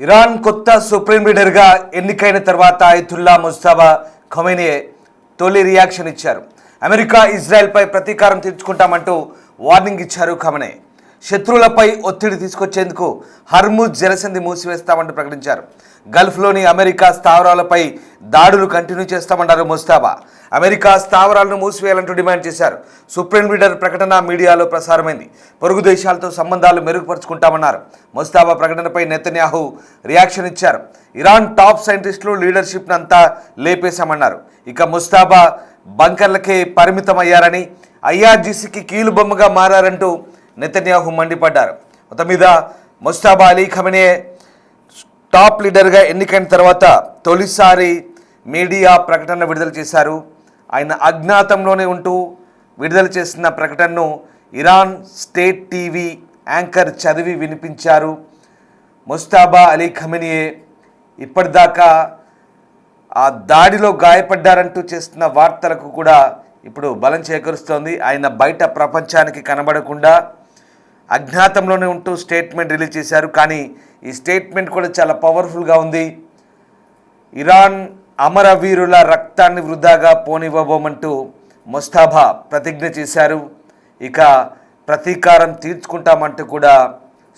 Iran కొత్త supreme లీడర్గా ఎన్నికైన తర్వాత అయతుల్లా ముస్తఫా ఖొమైనీ తొలి రియాక్షన్ ఇచ్చారు. అమెరికా ఇజ్రాయెల్పై ప్రతీకారం తీర్చుకుంటామంటూ వార్నింగ్ ఇచ్చారు ఖొమైనీ. శత్రువులపై ఒత్తిడి తీసుకొచ్చేందుకు హర్ముజ్ జలసంధి మూసివేస్తామంటూ ప్రకటించారు. గల్ఫ్లోని అమెరికా స్థావరాలపై దాడులు కంటిన్యూ చేస్తామన్నారు ముస్తఫా. అమెరికా స్థావరాలను మూసివేయాలంటూ డిమాండ్ చేశారు. సుప్రీం లీడర్ ప్రకటన మీడియాలో ప్రసారమైంది. పొరుగు దేశాలతో సంబంధాలు మెరుగుపరుచుకుంటామన్నారు. ముస్తఫా ప్రకటనపై నెతన్యాహు రియాక్షన్ ఇచ్చారు. ఇరాన్ టాప్ సైంటిస్టులు లీడర్షిప్ను అంతా లేపేశామన్నారు. ఇక ముస్తఫా బంకర్లకే పరిమితమయ్యారని, ఐఆర్జీసీకి కీలుబొమ్మగా మారారంటూ నెతన్యాహు మండిపడ్డారు. మొత్తం మీద ముస్తఫా అలీ ఖొమైనీ టాప్ లీడర్గా ఎన్నికైన తర్వాత తొలిసారి మీడియా ప్రకటన విడుదల చేశారు. ఆయన అజ్ఞాతంలోనే ఉంటూ విడుదల చేసిన ప్రకటనను ఇరాన్ స్టేట్ టీవీ యాంకర్ చదివి వినిపించారు. ముస్తఫా అలీ ఖొమైనీ ఇప్పటిదాకా ఆ దాడిలో గాయపడ్డారంటూ చేస్తున్న వార్తలకు కూడా ఇప్పుడు బలం చేకూరుస్తోంది. ఆయన బయట ప్రపంచానికి కనబడకుండా అజ్ఞాతంలోనే ఉంటూ స్టేట్మెంట్ రిలీజ్ చేశారు. కానీ ఈ స్టేట్మెంట్ కూడా చాలా పవర్ఫుల్గా ఉంది. ఇరాన్ అమరవీరుల రక్తాన్ని వృధాగా పోనివ్వబోమంటూ ముస్తఫా ప్రతిజ్ఞ చేశారు. ఇక ప్రతీకారం తీర్చుకుంటామంటూ కూడా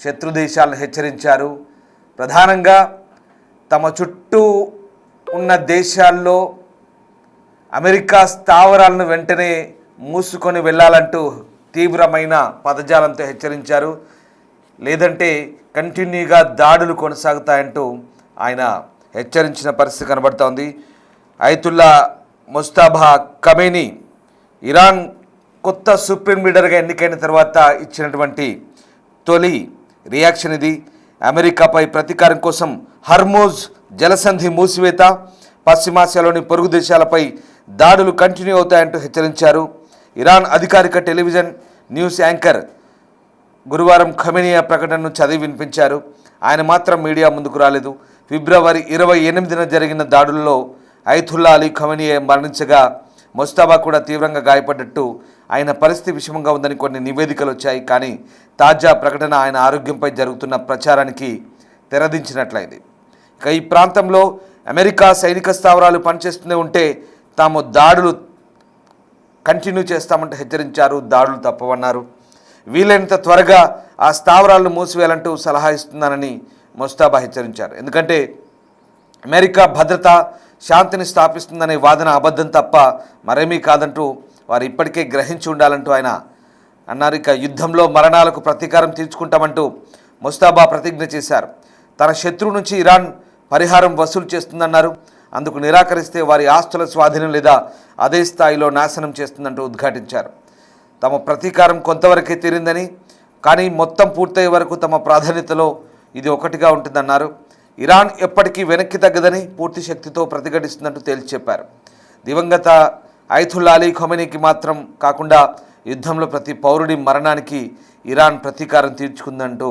శత్రు దేశాలను హెచ్చరించారు. ప్రధానంగా తమ చుట్టూ ఉన్న దేశాల్లో అమెరికా స్థావరాలను వెంటనే మూసుకొని వెళ్ళాలంటూ తీవ్రమైన పదజాలంతో హెచ్చరించారు. లేదంటే కంటిన్యూగా దాడులు కొనసాగుతాయంటూ ఆయన హెచ్చరించిన పరిస్థితి కనబడుతోంది. అయతుల్లా ముస్తఫా ఖొమైనీ ఇరాన్ కొత్త సుప్రీం లీడర్గా ఎన్నికైన తర్వాత ఇచ్చినటువంటి తొలి రియాక్షన్ ఇది. అమెరికాపై ప్రతీకారం కోసం హర్ముజ్ జలసంధి మూసివేత, పశ్చిమాసియాలోని పొరుగు దేశాలపై దాడులు కంటిన్యూ అవుతాయంటూ హెచ్చరించారు. ఇరాన్ అధికారిక టెలివిజన్ న్యూస్ యాంకర్ గురువారం ఖొమైనీ ప్రకటనను చదివి వినిపించారు. ఆయన మాత్రం మీడియా ముందుకు రాలేదు. ఫిబ్రవరి 28న జరిగిన దాడుల్లో అయతుల్లా అలీ ఖొమైనీ మరణించగా ముస్తఫా కూడా తీవ్రంగా గాయపడ్డట్టు, ఆయన పరిస్థితి విషమంగా ఉందని కొన్ని నివేదికలు వచ్చాయి. కానీ తాజా ప్రకటన ఆయన ఆరోగ్యంపై జరుగుతున్న ప్రచారానికి తెరదించినట్లయింది. ఇక ఈ ప్రాంతంలో అమెరికా సైనిక స్థావరాలు పనిచేస్తూనే ఉంటే తాము దాడులు కంటిన్యూ చేస్తామంటూ హెచ్చరించారు. దాడులు తప్పవన్నారు. వీలైనంత త్వరగా ఆ స్థావరాలను మూసివేయాలంటూ సలహా ఇస్తున్నానని ముస్తఫా హెచ్చరించారు. ఎందుకంటే అమెరికా భద్రత, శాంతిని స్థాపిస్తుందనే వాదన అబద్ధం తప్ప మరేమీ కాదంటూ వారు ఇప్పటికే గ్రహించి ఉండాలంటూ ఆయన అన్నారు. ఇక యుద్ధంలో మరణాలకు ప్రతీకారం తీర్చుకుంటామంటూ ముస్తఫా ప్రతిజ్ఞ చేశారు. తన శత్రువు నుంచి ఇరాన్ పరిహారం వసూలు చేస్తుందన్నారు. అందుకు నిరాకరిస్తే వారి ఆస్తుల స్వాధీనం లేదా అదే స్థాయిలో నాశనం చేస్తుందంటూ ఉద్ఘాటించారు. తమ ప్రతీకారం కొంతవరకే తీరిందని, కానీ మొత్తం పూర్తయ్యే వరకు తమ ప్రాధాన్యతలో ఇది ఒకటిగా ఉంటుందన్నారు. ఇరాన్ ఎప్పటికీ వెనక్కి తగ్గదని, పూర్తి శక్తితో ప్రతిఘటిస్తుందంటూ తేల్చి చెప్పారు. దివంగత అయతుల్లా అలీ ఖొమైనీకి మాత్రం కాకుండా యుద్ధంలో ప్రతి పౌరుడి మరణానికి ఇరాన్ ప్రతీకారం తీర్చుకుందంటూ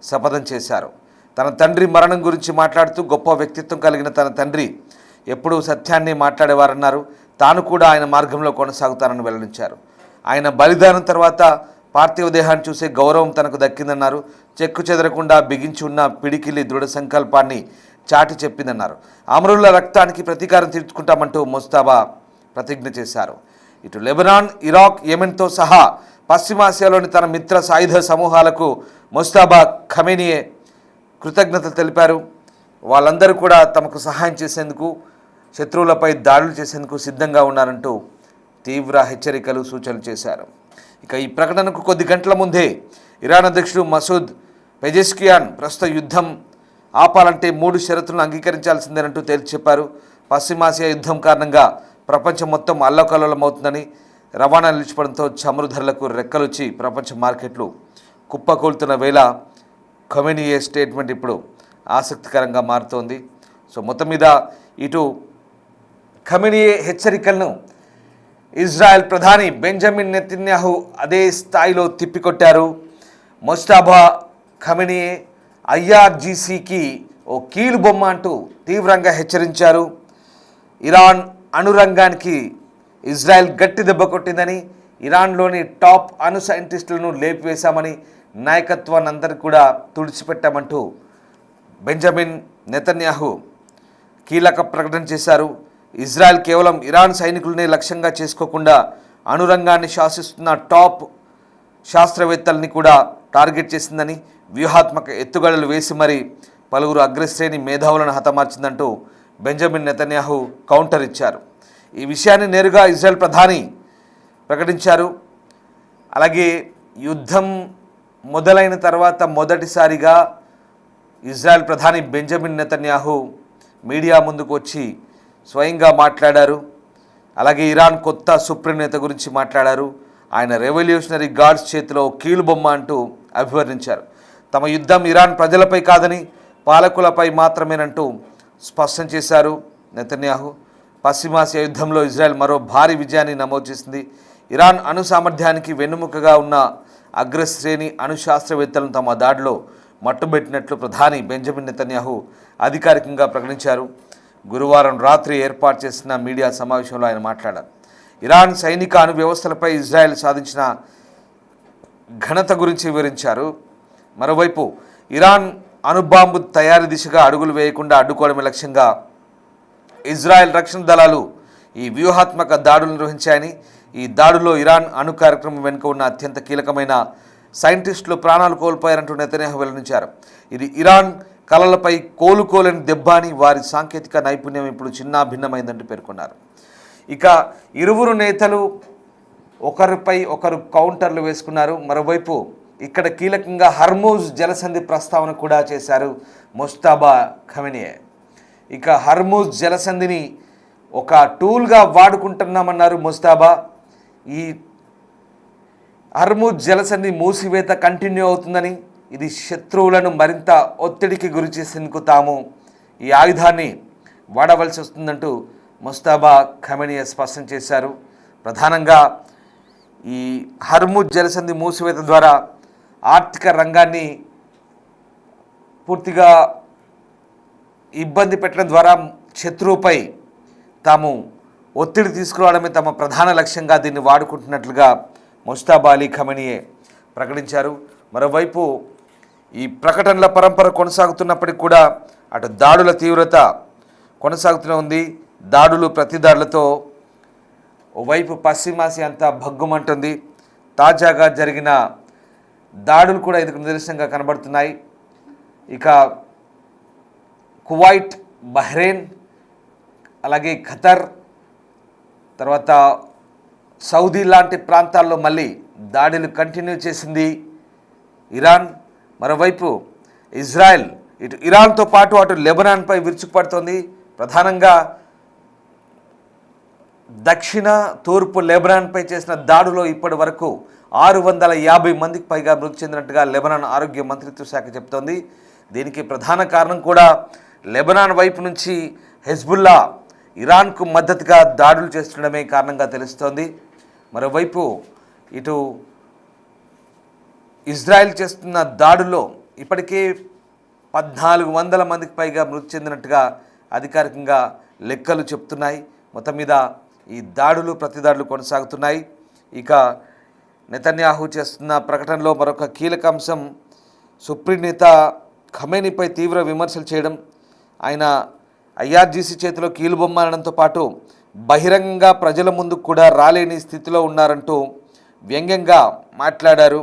శపథం చేశారు. తన తండ్రి మరణం గురించి మాట్లాడుతూ గొప్ప వ్యక్తిత్వం కలిగిన తన తండ్రి ఎప్పుడూ సత్యాన్ని మాట్లాడేవారన్నారు. తాను కూడా ఆయన మార్గంలో కొనసాగుతానని వెల్లడించారు. ఆయన బలిదానం తర్వాత పార్థివ దేహాన్ని చూసే గౌరవం తనకు దక్కిందన్నారు. చెక్కు చెదరకుండా బిగించి ఉన్న పిడికిలి దృఢ సంకల్పాన్ని చాటి చెప్పిందన్నారు. అమరుల రక్తానికి ప్రతీకారం తీర్చుకుంటామంటూ ముస్తఫా ప్రతిజ్ఞ చేశారు. ఇటు లెబనాన్, ఇరాక్, యెమెన్తో సహా పశ్చిమాసియాలోని తన మిత్ర సాయుధ సమూహాలకు ముస్తఫా ఖొమైనీ కృతజ్ఞతలు తెలిపారు. వాళ్ళందరూ కూడా తమకు సహాయం చేసేందుకు, శత్రువులపై దాడులు చేసేందుకు సిద్ధంగా ఉన్నారంటూ తీవ్ర హెచ్చరికలు, సూచనలు చేశారు. ఇక ఈ ప్రకటనకు కొద్ది గంటల ముందే ఇరాన్ అధ్యక్షుడు మసూద్ పెజెష్కియాన్ ప్రస్తుత యుద్ధం ఆపాలంటే 3 షరతులను అంగీకరించాల్సిందేనంటూ తేల్చి చెప్పారు. పశ్చిమాసియా యుద్ధం కారణంగా ప్రపంచం మొత్తం అల్లకల్లోలమవుతుందని, రవాణా నిలిచిపోవడంతో చమురు ధరలకు రెక్కలొచ్చి ప్రపంచ మార్కెట్లు కుప్పకూలుతున్న వేళ ఖొమైనీ స్టేట్మెంట్ ఇప్పుడు ఆసక్తికరంగా మారుతోంది. సో మొత్తం మీద ఇటు ఖొమైనీ హెచ్చరికలను ఇజ్రాయెల్ ప్రధాని బెంజమిన్ నెతన్యాహు అదే స్థాయిలో తిప్పికొట్టారు. ముస్తఫా ఖొమైనీ ఐఆర్జీసీకి ఓ కీలుబొమ్మ అంటూ తీవ్రంగా హెచ్చరించారు. ఇరాన్ అణురంగానికి ఇజ్రాయెల్ గట్టి దెబ్బ కొట్టిందని, ఇరాన్లోని టాప్ అణు సైంటిస్టులను లేపివేశామని, నాయకత్వాన్ని అందరికీ కూడా తుడిచిపెట్టామంటూ బెంజమిన్ నెతన్యాహు కీలక ప్రకటన చేశారు. ఇజ్రాయెల్ కేవలం ఇరాన్ సైనికులనే లక్ష్యంగా చేసుకోకుండా అణురంగాన్ని శాసిస్తున్న టాప్ శాస్త్రవేత్తల్ని కూడా టార్గెట్ చేసిందని, వ్యూహాత్మక ఎత్తుగడలు వేసి మరి పలువురు అగ్రశ్రేణి మేధావులను హతమార్చిందంటూ బెంజమిన్ నెతన్యాహు కౌంటర్ ఇచ్చారు. ఈ విషయాన్ని నేరుగా ఇజ్రాయెల్ ప్రధాని ప్రకటించారు. అలాగే యుద్ధం మొదలైన తర్వాత మొదటిసారిగా ఇజ్రాయెల్ ప్రధాని బెంజమిన్ నెతన్యాహు మీడియా ముందుకు వచ్చి స్వయంగా మాట్లాడారు. అలాగే ఇరాన్ కొత్త సుప్రీం నేత గురించి మాట్లాడారు. ఆయన రెవల్యూషనరీ గార్డ్స్ చేతిలో కీలుబొమ్మ అంటూ అభివర్ణించారు. తమ యుద్ధం ఇరాన్ ప్రజలపై కాదని పాలకులపై మాత్రమేనంటూ స్పష్టం చేశారు నెతన్యాహు. పశ్చిమాసియా యుద్ధంలో ఇజ్రాయెల్ మరో భారీ విజయాన్ని నమోదు చేసింది. ఇరాన్ అణు సామర్థ్యానికి వెన్నుముకగా ఉన్న అగ్రశ్రేణి అణు శాస్త్రవేత్తలను తమ దాడిలో మట్టుబెట్టినట్లు ప్రధాని బెంజమిన్ నెతన్యాహు అధికారికంగా ప్రకటించారు. గురువారం రాత్రి ఏర్పాటు చేసిన మీడియా సమావేశంలో ఆయన మాట్లాడారు. ఇరాన్ సైనిక అణు వ్యవస్థలపై ఇజ్రాయెల్ సాధించిన ఘనత గురించి వివరించారు. మరోవైపు ఇరాన్ అణుబాంబు తయారీ దిశగా అడుగులు వేయకుండా అడ్డుకోవడమే లక్ష్యంగా ఇజ్రాయెల్ రక్షణ దళాలు ఈ వ్యూహాత్మక దాడులు నిర్వహించాయని, ఈ దాడులో ఇరాన్ అణు కార్యక్రమం వెనుక ఉన్న అత్యంత కీలకమైన సైంటిస్టులు ప్రాణాలు కోల్పోయారంటూ నెతన్యాహు వెల్లడించారు. ఇది ఇరాన్ కలలపై కోలుకోలేని దెబ్బ అని, వారి సాంకేతిక నైపుణ్యం ఇప్పుడు చిన్నాభిన్నమైందంటూ పేర్కొన్నారు. ఇక ఇరువురు నేతలు ఒకరిపై ఒకరు కౌంటర్లు వేసుకున్నారు. మరోవైపు ఇక్కడ కీలకంగా హర్మూజ్ జలసంధి ప్రస్తావన కూడా చేశారు ముజ్తబా ఖమేనీ. ఇక హర్మూజ్ జలసంధిని ఒక టూల్గా వాడుకుంటున్నామన్నారు ముజ్తబా. ఈ హర్మూజ్ జలసంధి మూసివేత కంటిన్యూ అవుతుందని, ఇది శత్రువులను మరింత ఒత్తిడికి గురి చేసేందుకు తాము ఈ ఆయుధాన్ని వాడవలసి వస్తుందంటూ ముజ్తబా ఖమేనీ స్పష్టం చేశారు. ప్రధానంగా ఈ హర్మూజ్ జలసంధి మూసివేత ద్వారా ఆర్థిక రంగాన్ని పూర్తిగా ఇబ్బంది పెట్టడం ద్వారా శత్రువుపై తాము ఒత్తిడి తీసుకురావడమే తమ ప్రధాన లక్ష్యంగా దీన్ని వాడుకుంటున్నట్లుగా ముజ్తబా అలీ ఖమేనీ ప్రకటించారు. మరోవైపు ఈ ప్రకటనల పరంపర కొనసాగుతున్నప్పటికీ కూడా అటు దాడుల తీవ్రత కొనసాగుతూనే ఉంది. దాడులు ప్రతిదాడులతో ఓవైపు పశ్చిమాసియా అంతా భగ్గుమంటుంది. తాజాగా జరిగిన దాడులు కూడా ఇందుకు నిదర్శనంగా కనబడుతున్నాయి. ఇక కువైట్, బహ్రెయిన్, అలాగే ఖతర్, తర్వాత సౌదీ లాంటి ప్రాంతాల్లో మళ్ళీ దాడులు కంటిన్యూ చేసింది ఇరాన్. మరోవైపు ఇజ్రాయెల్ ఇటు ఇరాన్తో పాటు అటు లెబనాన్పై విరుచుకుపడుతోంది. ప్రధానంగా దక్షిణ తూర్పు లెబనాన్పై చేసిన దాడులో ఇప్పటి వరకు 650 మందికి పైగా మృతి చెందినట్టుగా లెబనాన్ ఆరోగ్య మంత్రిత్వ శాఖ చెబుతోంది. దీనికి ప్రధాన కారణం కూడా లెబనాన్ వైపు నుంచి హెజ్బుల్లా ఇరాన్కు మద్దతుగా దాడులు చేస్తుండడమే కారణంగా తెలుస్తోంది. మరోవైపు ఇటు ఇజ్రాయెల్ చేస్తున్న దాడుల్లో ఇప్పటికే 1400 మందికి పైగా మృతి చెందినట్టుగా అధికారికంగా లెక్కలు చెప్తున్నాయి. మొత్తం మీద ఈ దాడులు ప్రతిదాడులు కొనసాగుతున్నాయి. ఇక నెతన్యాహు చేస్తున్న ప్రకటనలో మరొక కీలక అంశం సుప్రీం నేత ఖమేనీపై తీవ్ర విమర్శలు చేయడం, ఆయన ఐఆర్జీసీ చేతిలో కీలుబొమ్మ అనడంతో పాటు బహిరంగంగా ప్రజల ముందు కూడా రాలేని స్థితిలో ఉన్నారంటూ వ్యంగ్యంగా మాట్లాడారు.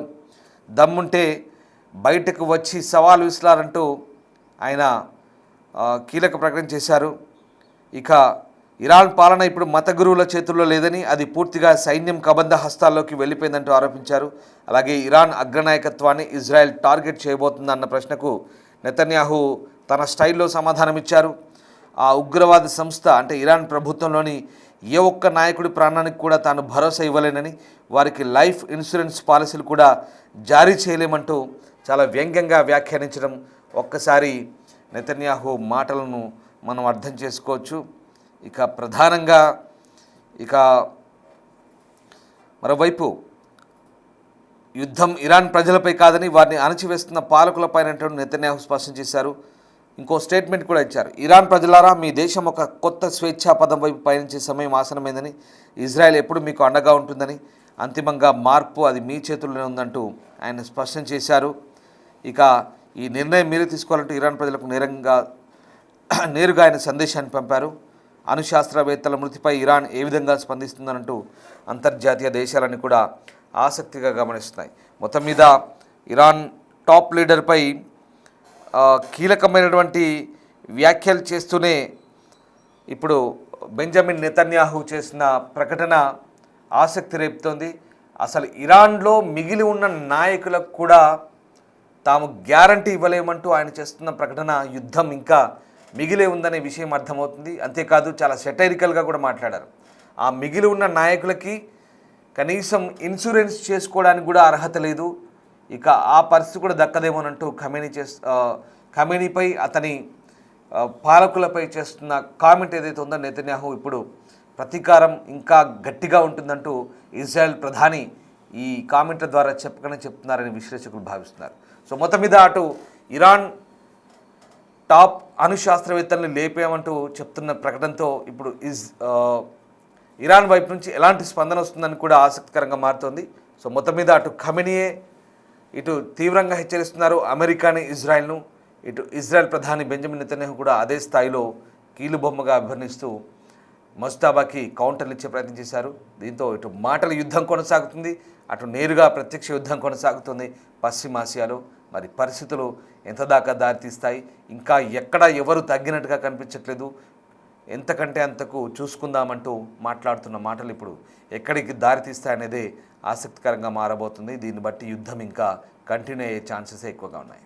దమ్ముంటే బయటకు వచ్చి సవాలు విసిరారంటూ ఆయన కీలక ప్రకటన చేశారు. ఇక ఇరాన్ పాలన ఇప్పుడు మత గురువుల చేతుల్లో లేదని, అది పూర్తిగా సైన్యం కబంధ హస్తాల్లోకి వెళ్ళిపోయిందంటూ ఆరోపించారు. అలాగే ఇరాన్ అగ్రనాయకత్వాన్ని ఇజ్రాయెల్ టార్గెట్ చేయబోతుందన్న ప్రశ్నకు నెతన్యాహు తన స్టైల్లో సమాధానం ఇచ్చారు. ఆ ఉగ్రవాద సంస్థ అంటే ఇరాన్ ప్రభుత్వంలోని ఏ ఒక్క నాయకుడి ప్రాణానికి కూడా తాను భరోసా ఇవ్వలేనని, వారికి లైఫ్ ఇన్సూరెన్స్ పాలసీలు కూడా జారీ చేయలేమంటూ చాలా వ్యంగ్యంగా వ్యాఖ్యానించడం ఒక్కసారి నెతన్యాహు మాటలను మనం అర్థం చేసుకోవచ్చు. ఇక ప్రధానంగా మరోవైపు యుద్ధం ఇరాన్ ప్రజలపై కాదని, వారిని అణచివేస్తున్న పాలకులపైన నెతన్యాహు స్పష్టం చేశారు. ఇంకో స్టేట్మెంట్ కూడా ఇచ్చారు. ఇరాన్ ప్రజలారా, మీ దేశం ఒక కొత్త స్వేచ్ఛా పదం వైపు పయనించే సమయం ఆసనమైందని, ఇజ్రాయెల్ ఎప్పుడు మీకు అండగా ఉంటుందని, అంతిమంగా మార్పు అది మీ చేతుల్లోనే ఉందంటూ ఆయన స్పష్టం చేశారు. ఇక ఈ నిర్ణయం మీరే తీసుకోవాలంటూ ఇరాన్ ప్రజలకు నేరుగా ఆయన సందేశాన్ని పంపారు. అణుశాస్త్రవేత్తల మృతిపై ఇరాన్ ఏ విధంగా స్పందిస్తుందనంటూ అంతర్జాతీయ దేశాలన్నీ కూడా ఆసక్తిగా గమనిస్తున్నాయి. మొత్తం మీద ఇరాన్ టాప్ లీడర్పై కీలకమైనటువంటి వ్యాఖ్యలు చేస్తూనే ఇప్పుడు బెంజమిన్ నెతన్యాహు చేసిన ప్రకటన ఆసక్తి రేపుతోంది. అసలు ఇరాన్లో మిగిలి ఉన్న నాయకులకు కూడా తాము గ్యారంటీ ఇవ్వలేమంటూ ఆయన చేస్తున్న ప్రకటన యుద్ధం ఇంకా మిగిలే ఉందనే విషయం అర్థమవుతుంది. అంతేకాదు చాలా సెటైరికల్గా కూడా మాట్లాడారు. ఆ మిగిలి ఉన్న నాయకులకి కనీసం ఇన్సూరెన్స్ చేసుకోవడానికి కూడా అర్హత లేదు, ఇక ఆ పరిస్థితి కూడా దక్కదేమోనంటూ ఖమేనీపై అతని పాలకులపై చేస్తున్న కామెంట్ ఏదైతే ఉందో నెతన్యాహు ఇప్పుడు ప్రతీకారం ఇంకా గట్టిగా ఉంటుందంటూ ఇజ్రాయెల్ ప్రధాని ఈ కామెంట్ల ద్వారా చెప్తున్నారని విశ్లేషకులు భావిస్తున్నారు. సో మొత్తం మీద అటు ఇరాన్ టాప్ అణుశాస్త్రవేత్తల్ని లేపేయమంటూ చెప్తున్న ప్రకటనతో ఇప్పుడు ఇరాన్ వైపు నుంచి ఎలాంటి స్పందన వస్తుందని కూడా ఆసక్తికరంగా మారుతోంది. సో మొత్తం మీద అటు ఖమేనీయే ఇటు తీవ్రంగా హెచ్చరిస్తున్నారు అమెరికాని, ఇజ్రాయెల్ను. ఇటు ఇజ్రాయెల్ ప్రధాని బెంజమిన్ నెతన్యాహు కూడా అదే స్థాయిలో కీలుబొమ్మగా అభివర్ణిస్తూ ముస్తాబాకి కౌంటర్లు ఇచ్చే ప్రయత్నం చేశారు. దీంతో ఇటు మాటల యుద్ధం కొనసాగుతుంది, అటు నేరుగా ప్రత్యక్ష యుద్ధం కొనసాగుతుంది పశ్చిమాసియాలో. మరి పరిస్థితులు ఎంత దాకా దారితీస్తాయి, ఇంకా ఎక్కడ ఎవరు తగ్గినట్టుగా కనిపించట్లేదు, ఎంతకంటే అంతకు చూసుకుందామంటూ మాట్లాడుతున్న మాటలు ఇప్పుడు ఎక్కడికి దారితీస్తాయనేదే ఆసక్తికరంగా మారబోతుంది. దీన్ని బట్టి యుద్ధం ఇంకా కంటిన్యూ అయ్యే ఛాన్సెస్ ఎక్కువగా ఉన్నాయి.